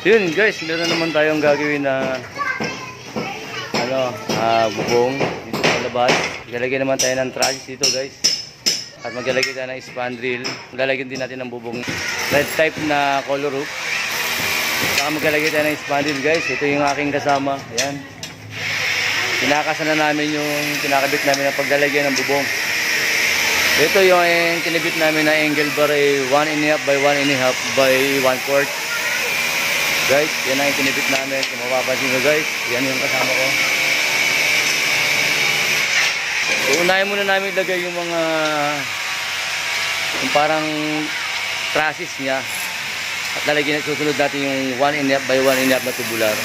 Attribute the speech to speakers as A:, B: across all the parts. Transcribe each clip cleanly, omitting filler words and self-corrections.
A: Yun guys, meron naman tayong gagawin na bubong dito sa labas. Maglalagay naman tayo ng trellis dito guys. At maglalagay tayo ng spandrel. Maglalagyan din natin ng bubong red type na color roof. Saka maglalagay tayo ng spandrel guys. Ito yung aking kasama. Ayan. Pinakasan na namin yung pinakabit namin ng paglalagay ng bubong. Ito yung kinabit namin na angle bar ay 1.5 by 1.5 by 1/4. Guys, yan ang kinabit namin. Kung mapapansin ko guys, yan yung kasama ko. So, unahin muna namin ilagay yung mga yung parang trusses niya. At lalagyan at susunod natin yung 1.5 by 1.5 na tubular.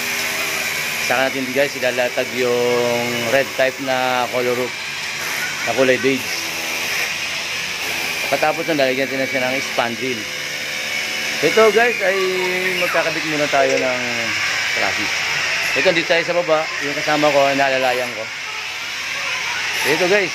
A: Saka natin guys ilalatag yung red type na color roof na kulay beige. Patapos na lalagyan natin na siya ng spandrel. Ito guys ay magkakabit muna tayo ng trusses. Ito dito tayo sa baba, yung kasama ko ay naalalayan ko. Ito guys.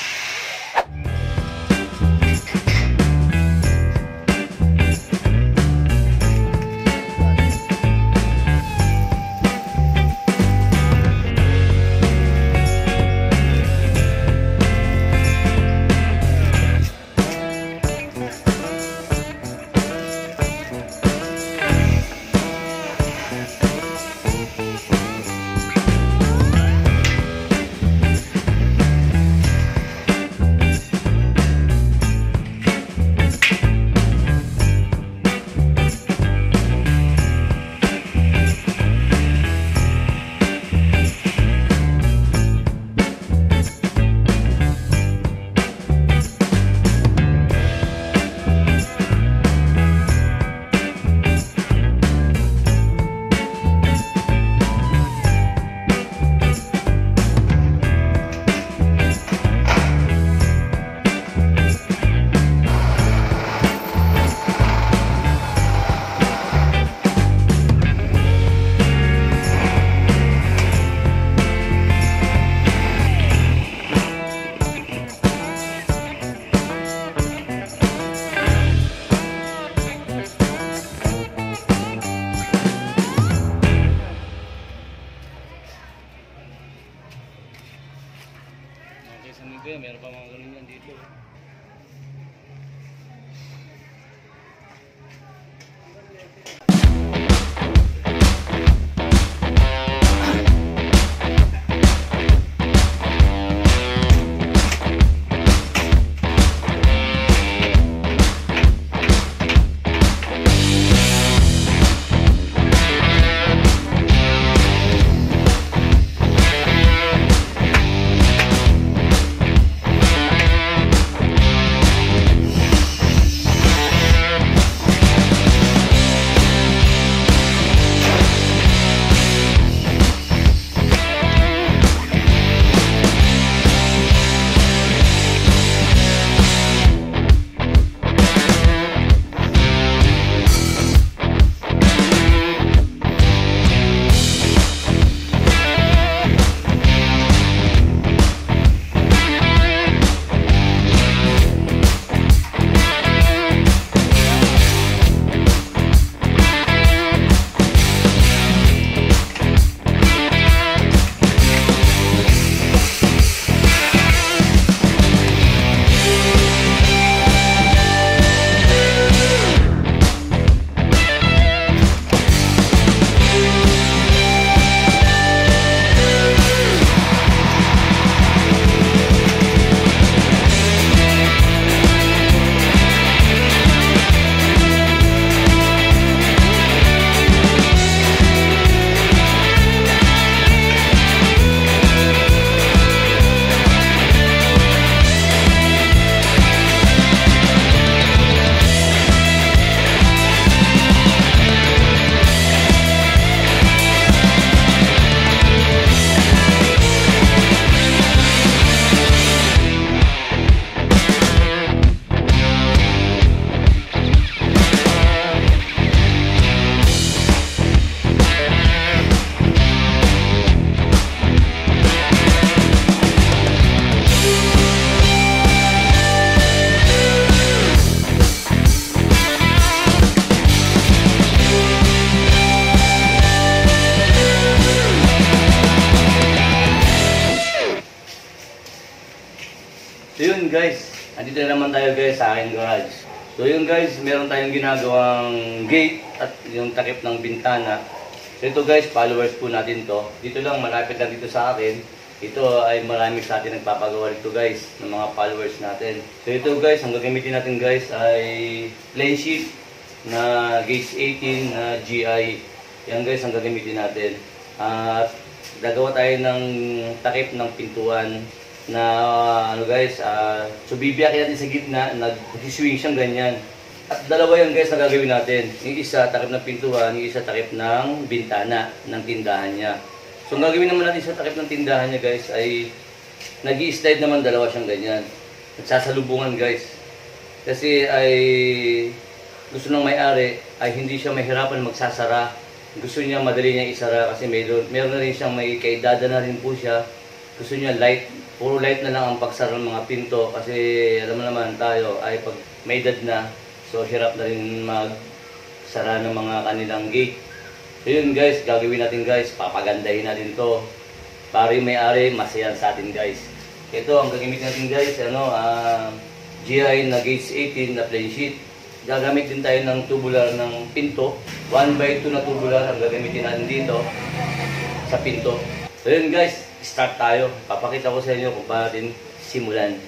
A: Nandito na naman tayo guys sa aking garage. So yun guys, meron tayong ginagawang gate at yung takip ng bintana. So ito guys, followers po natin to. Dito lang, malapit lang dito sa akin. Ito ay marami sa atin nagpapagawa dito guys, ng mga followers natin. So ito guys, ang gagamitin natin guys ay plain sheet na gauge 18 na GI. Yan guys ang gagamitin natin. At gagawa tayo ng takip ng pintuan na ano guys, so bibiyakin natin sa gitna, nag-swing siyang ganyan. At dalawa yan guys na gagawin natin. Yung isa takip ng pintuan, yung isa takip ng bintana ng tindahan niya. So ang gagawin naman natin sa takip ng tindahan niya guys ay nag-i-slide naman dalawa siyang ganyan. Nagsasalubungan guys. Kasi ay gusto ng may-ari ay hindi siya mahirapan magsasara. Gusto niya madali niya isara kasi meron na rin siyang may kaedada na rin po siya. Gusto niya light, puro light na lang ang pagsara ng mga pinto kasi alam mo naman tayo ay pag may edad na, so hirap na rin magsara ng mga kanilang gate. So yun guys, gagawin natin guys, papagandahin natin to para yung may-ari masaya sa atin guys. Ito ang gagamitin natin guys, GI na gauge 18 na plain sheet. Gagamit din tayo ng tubular ng pinto, 1x2 na tubular ang gagamitin natin dito sa pinto. So yun guys, start tayo. Papakita ko sa inyo kung paano natin simulan.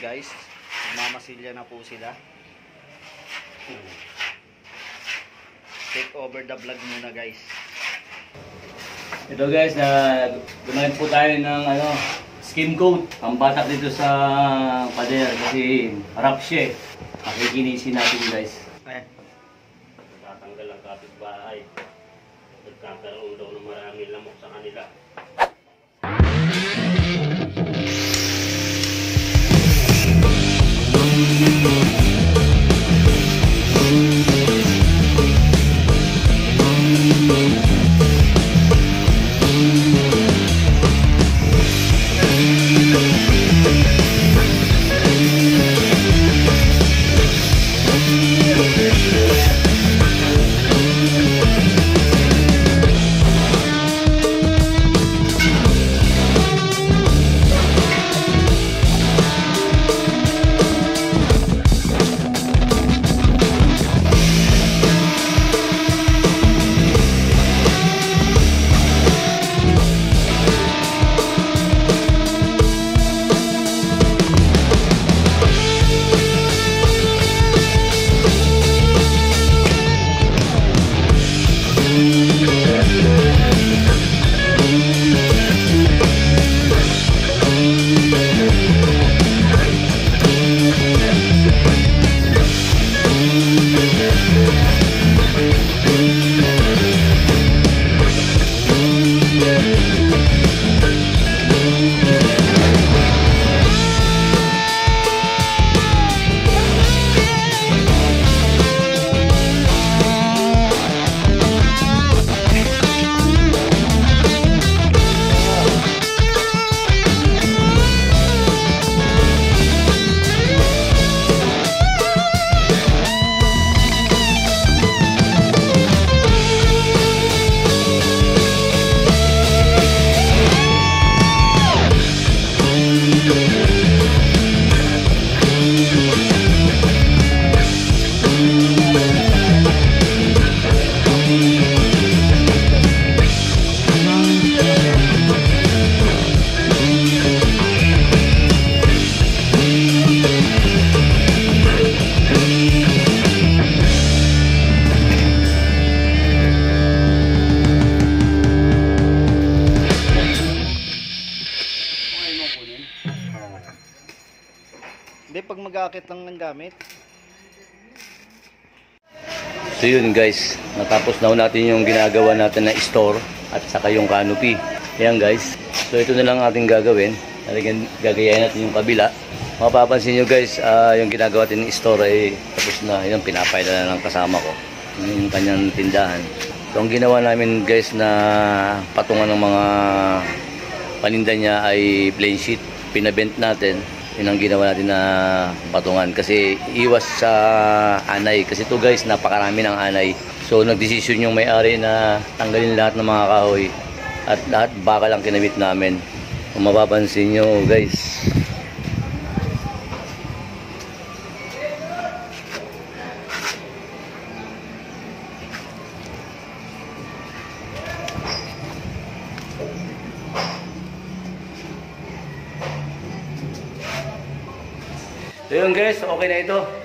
B: Guys, mamasilya na po sila. Take over the vlog muna guys.
A: Ito guys, gumamit po tayo ng skim coat. Ang batak dito sa pader kasi harap siya eh. Makikinisin natin guys.
B: Tatanggal ang kapitbahay. Nagkakaroon daw ng maraming lamok sa kanila.
C: bracket lang ng gamit.
A: So yun guys, natapos na ho natin yung ginagawa natin na store at saka yung canopy. Ayan guys, so ito na lang ating gagawin. Gagayahin natin yung kabila. Mapapansin nyo guys, yung ginagawa natin ng store ay tapos na. Yun, pinapayla na ng kasama ko yung kanyang tindahan. So ang ginawa namin guys na patungan ng mga paninda niya ay plain sheet. Pinabent natin. Yun ang ginawa natin na patungan kasi iwas sa anay kasi ito guys napakarami ng anay, so nagdesisyon yung may-ari na tanggalin lahat ng mga kahoy at lahat baka lang kinabit namin. Kung mapapansin nyo guys, so yun guys, okay na ito.